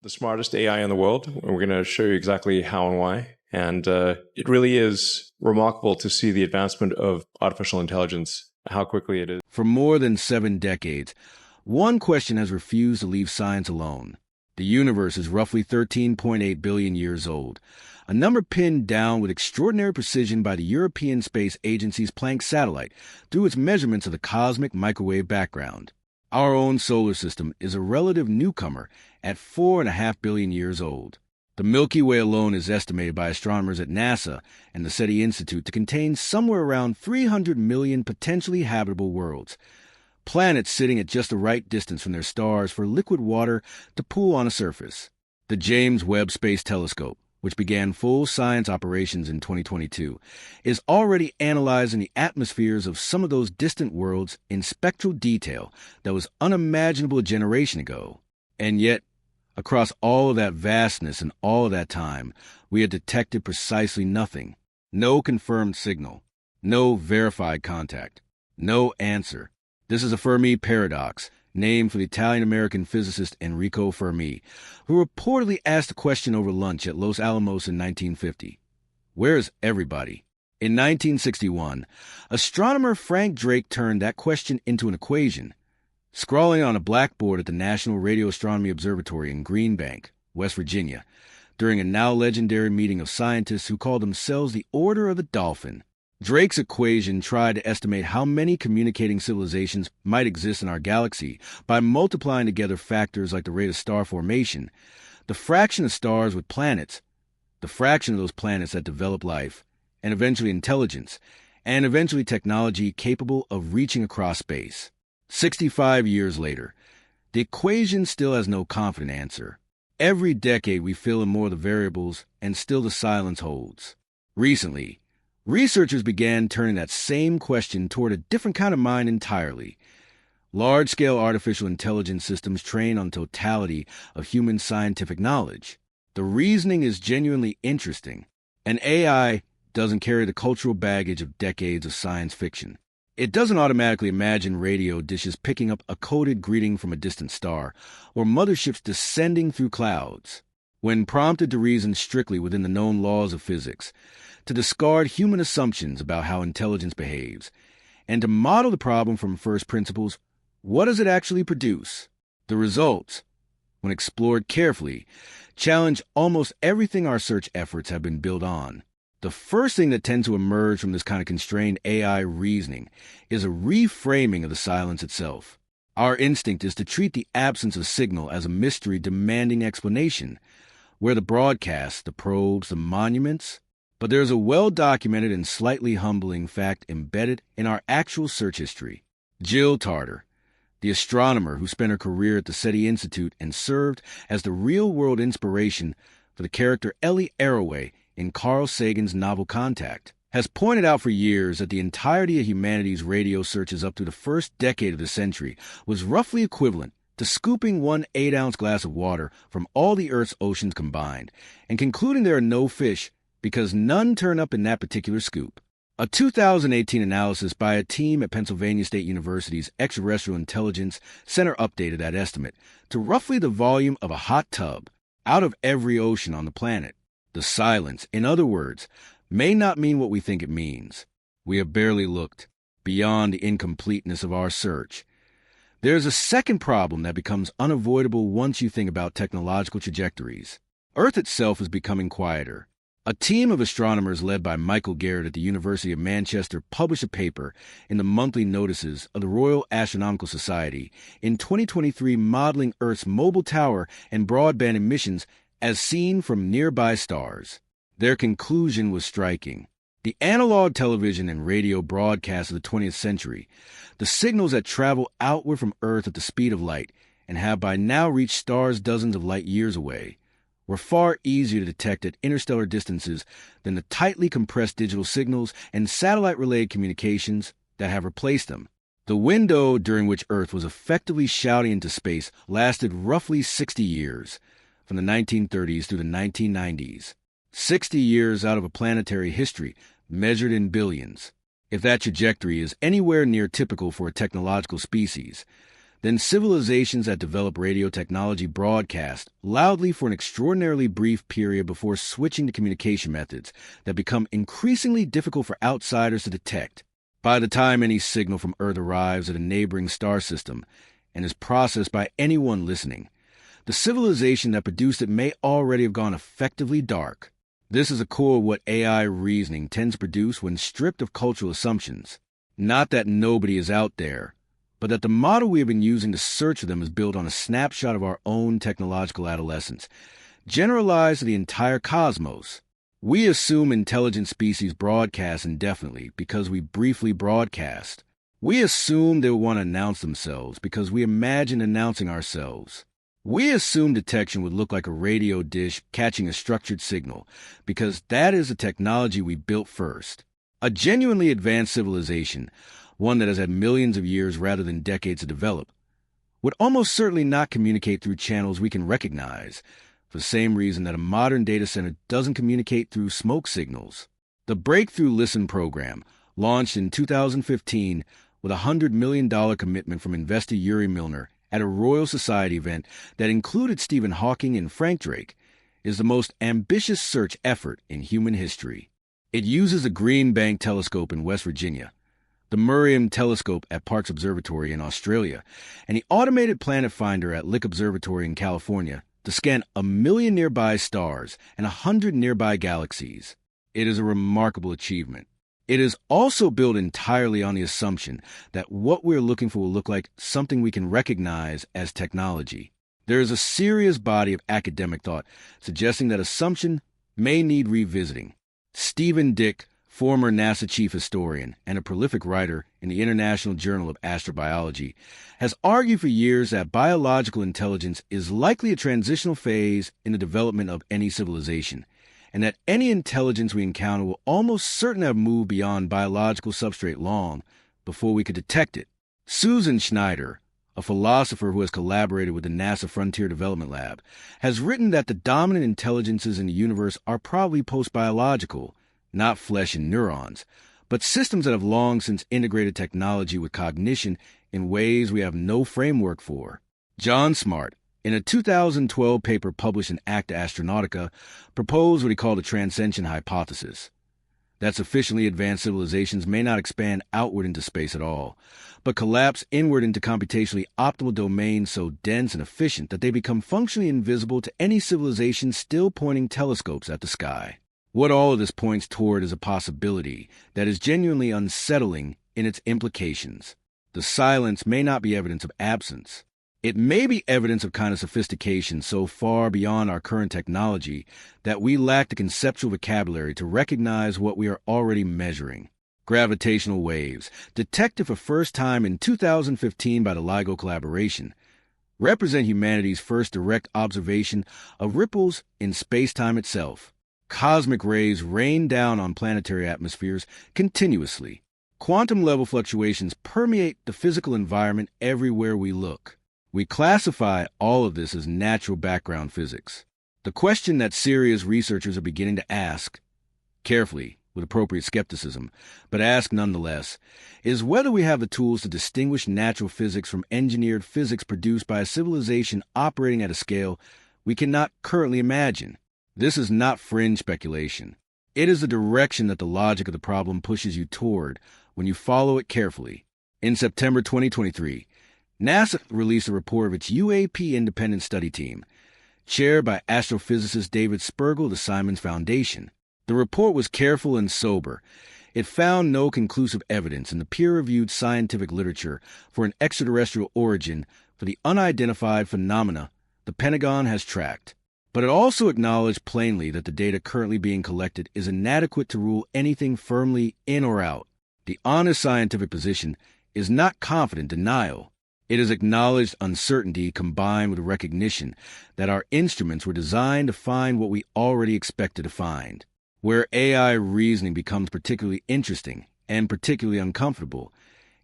the smartest AI in the world. We're going to show you exactly how and why. And it really is remarkable to see the advancement of artificial intelligence, how quickly it is. For more than 7 decades, one question has refused to leave science alone. The universe is roughly 13.8 billion years old, a number pinned down with extraordinary precision by the European Space Agency's Planck satellite through its measurements of the cosmic microwave background. Our own solar system is a relative newcomer at 4.5 billion years old. The Milky Way alone is estimated by astronomers at NASA and the SETI Institute to contain somewhere around 300 million potentially habitable worlds, planets sitting at just the right distance from their stars for liquid water to pool on a surface. The James Webb Space Telescope, which began full science operations in 2022, is already analyzing the atmospheres of some of those distant worlds in spectral detail that was unimaginable a generation ago. And yet, across all of that vastness and all of that time, we had detected precisely nothing. No confirmed signal. No verified contact. No answer. This is a Fermi paradox, named for the Italian-American physicist Enrico Fermi, who reportedly asked the question over lunch at Los Alamos in 1950. Where is everybody? In 1961, astronomer Frank Drake turned that question into an equation, scrawling on a blackboard at the National Radio Astronomy Observatory in Green Bank, West Virginia, during a now legendary meeting of scientists who called themselves the Order of the Dolphin. Drake's equation tried to estimate how many communicating civilizations might exist in our galaxy by multiplying together factors like the rate of star formation, the fraction of stars with planets, the fraction of those planets that develop life, and eventually intelligence, and eventually technology capable of reaching across space. 65 years later, the equation still has no confident answer. Every decade we fill in more of the variables, and still the silence holds. Recently, researchers began turning that same question toward a different kind of mind entirely. Large-scale artificial intelligence systems train on totality of human scientific knowledge. The reasoning is genuinely interesting. An AI doesn't carry the cultural baggage of decades of science fiction. It doesn't automatically imagine radio dishes picking up a coded greeting from a distant star, or motherships descending through clouds. When prompted to reason strictly within the known laws of physics, to discard human assumptions about how intelligence behaves, and to model the problem from first principles, what does it actually produce? The results, when explored carefully, challenge almost everything our search efforts have been built on. The first thing that tends to emerge from this kind of constrained AI reasoning is a reframing of the silence itself. Our instinct is to treat the absence of signal as a mystery demanding explanation, where the broadcasts, the probes, the monuments. But there's a well-documented and slightly humbling fact embedded in our actual search history. Jill Tarter, the astronomer who spent her career at the SETI Institute and served as the real-world inspiration for the character Ellie Arroway in Carl Sagan's novel Contact, has pointed out for years that the entirety of humanity's radio searches up to the first decade of the century was roughly equivalent to scooping one 8-ounce glass of water from all the Earth's oceans combined, and concluding there are no fish because none turn up in that particular scoop. A 2018 analysis by a team at Pennsylvania State University's Extraterrestrial Intelligence Center updated that estimate to roughly the volume of a hot tub out of every ocean on the planet. The silence, in other words, may not mean what we think it means. We have barely looked beyond the incompleteness of our search. There's a second problem that becomes unavoidable once you think about technological trajectories. Earth itself is becoming quieter. A team of astronomers led by Michael Garrett at the University of Manchester published a paper in the monthly notices of the Royal Astronomical Society in 2023 modeling Earth's mobile tower and broadband emissions as seen from nearby stars. Their conclusion was striking. The analog television and radio broadcasts of the 20th century, the signals that travel outward from Earth at the speed of light and have by now reached stars dozens of light years away, were far easier to detect at interstellar distances than the tightly compressed digital signals and satellite-relayed communications that have replaced them. The window during which Earth was effectively shouting into space lasted roughly 60 years, from the 1930s through the 1990s. 60 years out of a planetary history measured in billions. If that trajectory is anywhere near typical for a technological species, Then civilizations that develop radio technology broadcast loudly for an extraordinarily brief period before switching to communication methods that become increasingly difficult for outsiders to detect. By the time any signal from Earth arrives at a neighboring star system and is processed by anyone listening, the civilization that produced it may already have gone effectively dark. This is a core of what AI reasoning tends to produce when stripped of cultural assumptions. Not that nobody is out there, but that the model we have been using to search for them is built on a snapshot of our own technological adolescence, generalized to the entire cosmos. We assume intelligent species broadcast indefinitely because we briefly broadcast. We assume they will want to announce themselves because we imagine announcing ourselves. We assume detection would look like a radio dish catching a structured signal because that is the technology we built first. A genuinely advanced civilization, one that has had millions of years rather than decades to develop, would almost certainly not communicate through channels we can recognize, for the same reason that a modern data center doesn't communicate through smoke signals. The Breakthrough Listen program, launched in 2015 with a $100 million commitment from investor Yuri Milner at a Royal Society event that included Stephen Hawking and Frank Drake, is the most ambitious search effort in human history. It uses a Green Bank telescope in West Virginia, the Murray telescope at Parkes Observatory in Australia, and the automated planet finder at Lick Observatory in California to scan 1 million nearby stars and 100 nearby galaxies. It is a remarkable achievement. It is also built entirely on the assumption that what we're looking for will look like something we can recognize as technology. There is a serious body of academic thought suggesting that assumption may need revisiting. Stephen Dick, former NASA chief historian and a prolific writer in the International Journal of Astrobiology, has argued for years that biological intelligence is likely a transitional phase in the development of any civilization, and that any intelligence we encounter will almost certainly have moved beyond biological substrate long before we could detect it. Susan Schneider, a philosopher who has collaborated with the NASA Frontier Development Lab, has written that the dominant intelligences in the universe are probably post-biological, not flesh and neurons, but systems that have long since integrated technology with cognition in ways we have no framework for. John Smart, in a 2012 paper published in Acta Astronautica, proposed what he called a transcension hypothesis, that sufficiently advanced civilizations may not expand outward into space at all, but collapse inward into computationally optimal domains so dense and efficient that they become functionally invisible to any civilization still pointing telescopes at the sky. What all of this points toward is a possibility that is genuinely unsettling in its implications. The silence may not be evidence of absence. It may be evidence of kind of sophistication so far beyond our current technology that we lack the conceptual vocabulary to recognize what we are already measuring. Gravitational waves, detected for first time in 2015 by the LIGO collaboration, represent humanity's first direct observation of ripples in space-time itself. Cosmic rays rain down on planetary atmospheres continuously. Quantum-level fluctuations permeate the physical environment everywhere we look. We classify all of this as natural background physics. The question that serious researchers are beginning to ask, carefully, with appropriate skepticism, but ask nonetheless, is whether we have the tools to distinguish natural physics from engineered physics produced by a civilization operating at a scale we cannot currently imagine. This is not fringe speculation. It is the direction that the logic of the problem pushes you toward when you follow it carefully. In September 2023, NASA released a report of its UAP independent study team, chaired by astrophysicist David Spergel of the Simons Foundation. The report was careful and sober. It found no conclusive evidence in the peer-reviewed scientific literature for an extraterrestrial origin for the unidentified phenomena the Pentagon has tracked. But it also acknowledged plainly that the data currently being collected is inadequate to rule anything firmly in or out. The honest scientific position is not confident denial. It is acknowledged uncertainty combined with recognition that our instruments were designed to find what we already expected to find. Where AI reasoning becomes particularly interesting and particularly uncomfortable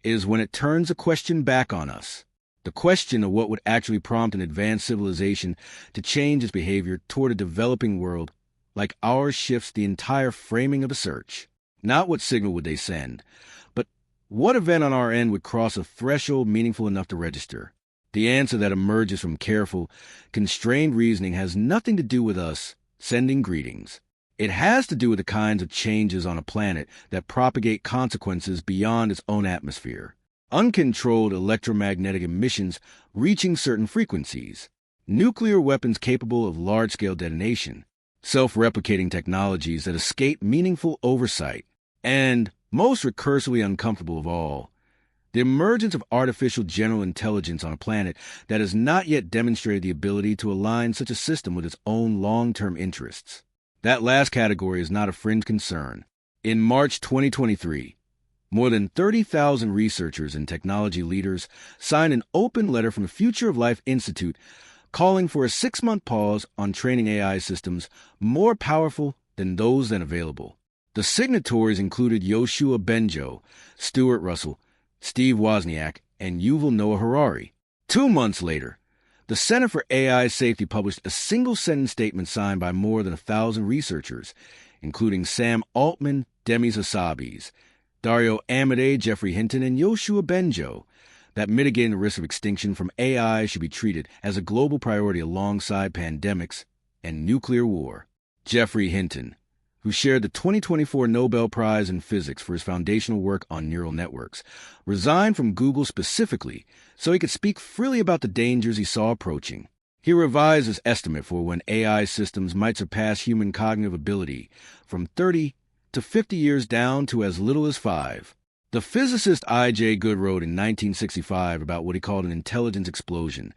is when it turns a question back on us. The question of what would actually prompt an advanced civilization to change its behavior toward a developing world like ours shifts the entire framing of a search. Not what signal would they send, but what event on our end would cross a threshold meaningful enough to register. The answer that emerges from careful, constrained reasoning has nothing to do with us sending greetings. It has to do with the kinds of changes on a planet that propagate consequences beyond its own atmosphere. Uncontrolled electromagnetic emissions reaching certain frequencies, nuclear weapons capable of large-scale detonation, self-replicating technologies that escape meaningful oversight, and, most recursively uncomfortable of all, the emergence of artificial general intelligence on a planet that has not yet demonstrated the ability to align such a system with its own long-term interests. That last category is not a fringe concern. In March 2023, more than 30,000 researchers and technology leaders signed an open letter from the Future of Life Institute calling for a 6-month pause on training AI systems more powerful than those then available. The signatories included Yoshua Bengio, Stuart Russell, Steve Wozniak, and Yuval Noah Harari. 2 months later, the Center for AI Safety published a single-sentence statement signed by more than 1,000 researchers, including Sam Altman, Demis Hassabis, Dario Amodei, Jeffrey Hinton, and Yoshua Bengio, that mitigating the risk of extinction from AI should be treated as a global priority alongside pandemics and nuclear war. Jeffrey Hinton, who shared the 2024 Nobel Prize in Physics for his foundational work on neural networks, resigned from Google specifically so he could speak freely about the dangers he saw approaching. He revised his estimate for when AI systems might surpass human cognitive ability from 30 to 50 years down to as little as 5. The physicist I.J. Good wrote in 1965 about what he called an intelligence explosion,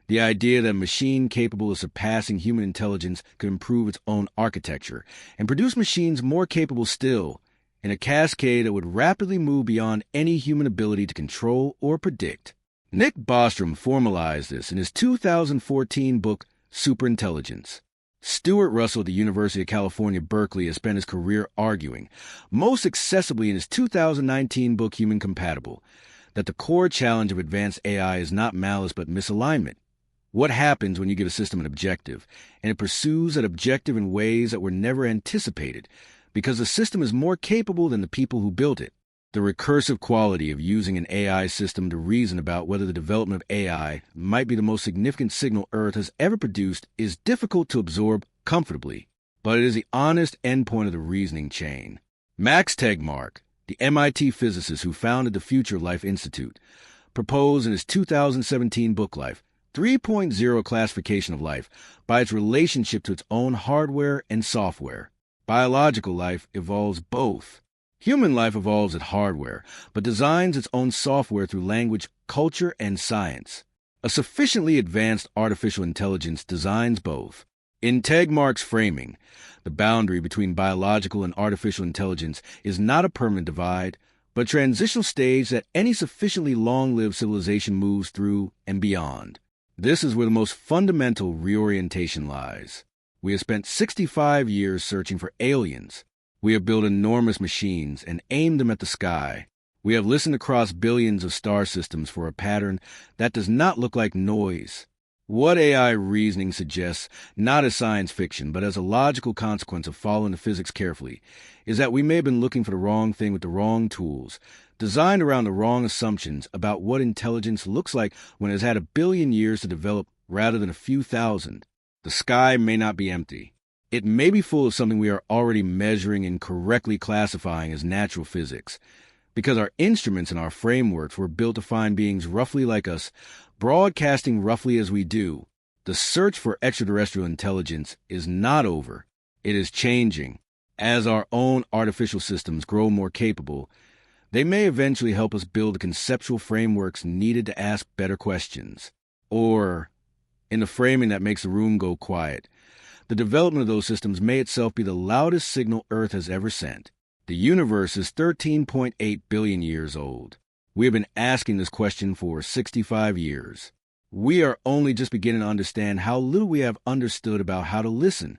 the idea that a machine capable of surpassing human intelligence could improve its own architecture and produce machines more capable still, in a cascade that would rapidly move beyond any human ability to control or predict. Nick Bostrom formalized this in his 2014 book, Superintelligence. Stuart Russell at the University of California, Berkeley, has spent his career arguing, most accessibly in his 2019 book, Human Compatible, that the core challenge of advanced AI is not malice but misalignment. What happens when you give a system an objective, and it pursues that objective in ways that were never anticipated, because the system is more capable than the people who built it? The recursive quality of using an AI system to reason about whether the development of AI might be the most significant signal Earth has ever produced is difficult to absorb comfortably, but it is the honest endpoint of the reasoning chain. Max Tegmark, the MIT physicist who founded the Future of Life Institute, proposed in his 2017 book Life 3.0 classification of life by its relationship to its own hardware and software. Biological life evolves both. Human life evolves at hardware, but designs its own software through language, culture, and science. A sufficiently advanced artificial intelligence designs both. In Tegmark's framing, the boundary between biological and artificial intelligence is not a permanent divide, but a transitional stage that any sufficiently long-lived civilization moves through and beyond. This is where the most fundamental reorientation lies. We have spent 65 years searching for aliens. We have built enormous machines and aimed them at the sky. We have listened across billions of star systems for a pattern that does not look like noise. What AI reasoning suggests, not as science fiction, but as a logical consequence of following the physics carefully, is that we may have been looking for the wrong thing with the wrong tools, designed around the wrong assumptions about what intelligence looks like when it has had 1 billion years to develop rather than a few thousand. The sky may not be empty. It may be full of something we are already measuring and correctly classifying as natural physics, because our instruments and our frameworks were built to find beings roughly like us, broadcasting roughly as we do. The search for extraterrestrial intelligence is not over. It is changing. As our own artificial systems grow more capable, they may eventually help us build the conceptual frameworks needed to ask better questions. Or, in the framing that makes the room go quiet, the development of those systems may itself be the loudest signal Earth has ever sent. The universe is 13.8 billion years old. We have been asking this question for 65 years. We are only just beginning to understand how little we have understood about how to listen.